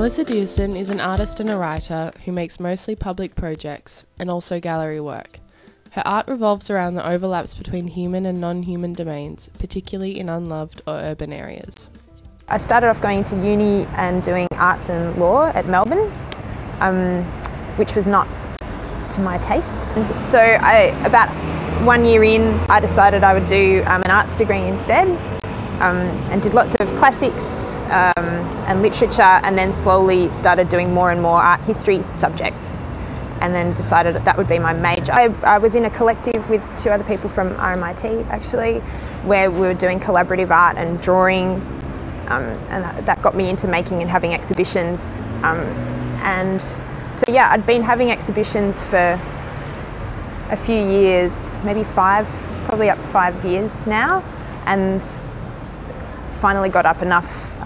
Melissa Deerson is an artist and a writer who makes mostly public projects and also gallery work. Her art revolves around the overlaps between human and non-human domains, particularly in unloved or urban areas. I started off going to uni and doing arts and law at Melbourne, which was not to my taste. So about 1 year in, I decided I would do an arts degree instead, and did lots of classics and literature, and then slowly started doing more and more art history subjects, and then decided that would be my major. I was in a collective with 2 other people from RMIT actually, where we were doing collaborative art and drawing, and that got me into making and having exhibitions. And so yeah, I'd been having exhibitions for a few years, maybe 5, it's probably up to 5 years now, and finally got up enough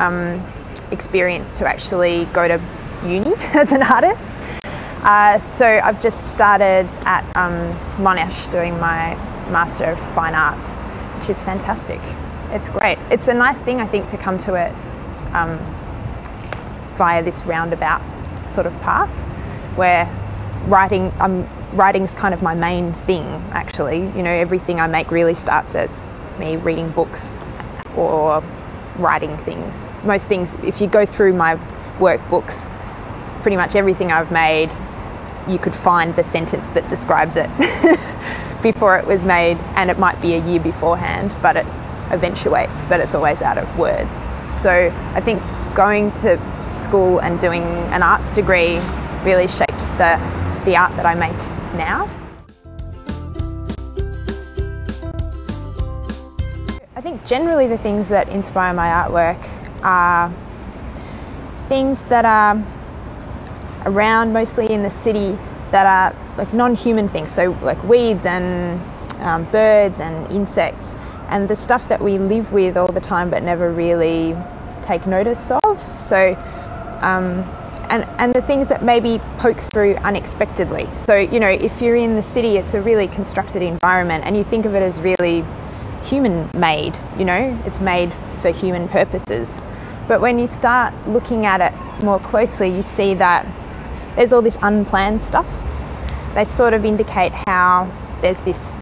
experience to actually go to uni as an artist. So I've just started at Monash doing my Master of Fine Arts, which is fantastic. It's great. It's a nice thing, I think, to come to it via this roundabout sort of path, where writing's kind of my main thing, actually. You know, everything I make really starts as me reading books or writing things. Most things, if you go through my workbooks, pretty much everything I've made, you could find the sentence that describes it before it was made, and it might be a year beforehand, but it eventuates, but it's always out of words. So I think going to school and doing an arts degree really shaped the art that I make now. I think generally the things that inspire my artwork are things that are around, mostly in the city, that are like non-human things, so like weeds and birds and insects, and the stuff that we live with all the time but never really take notice of. So and the things that maybe poke through unexpectedly. So, you know, if you're in the city, it's a really constructed environment and you think of it as really human made, you know, it's made for human purposes. But when you start looking at it more closely, you see that there's all this unplanned stuff. They sort of indicate how there's this,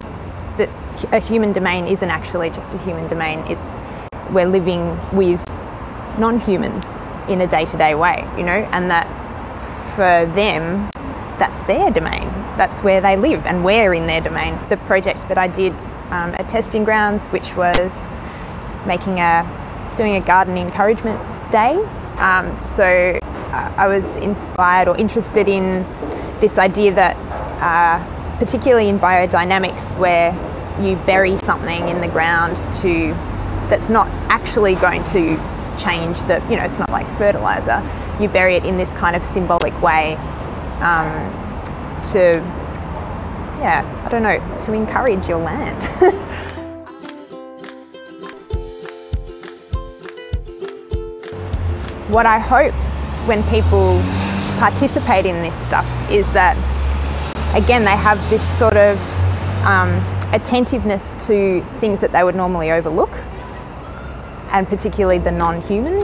that a human domain isn't actually just a human domain, it's we're living with non-humans in a day-to-day way, you know, and that for them, that's their domain. That's where they live and we're in their domain. The project that I did at Testing Grounds, which was doing a garden encouragement day. So I was inspired or interested in this idea that, particularly in biodynamics, where you bury something in the ground that's not actually going to change you know, it's not like fertilizer. You bury it in this kind of symbolic way to, yeah, I don't know, to encourage your land. What I hope when people participate in this stuff is that, again, they have this sort of attentiveness to things that they would normally overlook, and particularly the non-human.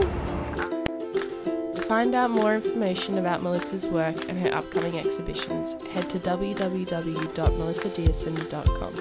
To find out more information about Melissa's work and her upcoming exhibitions, head to www.melissadeerson.com.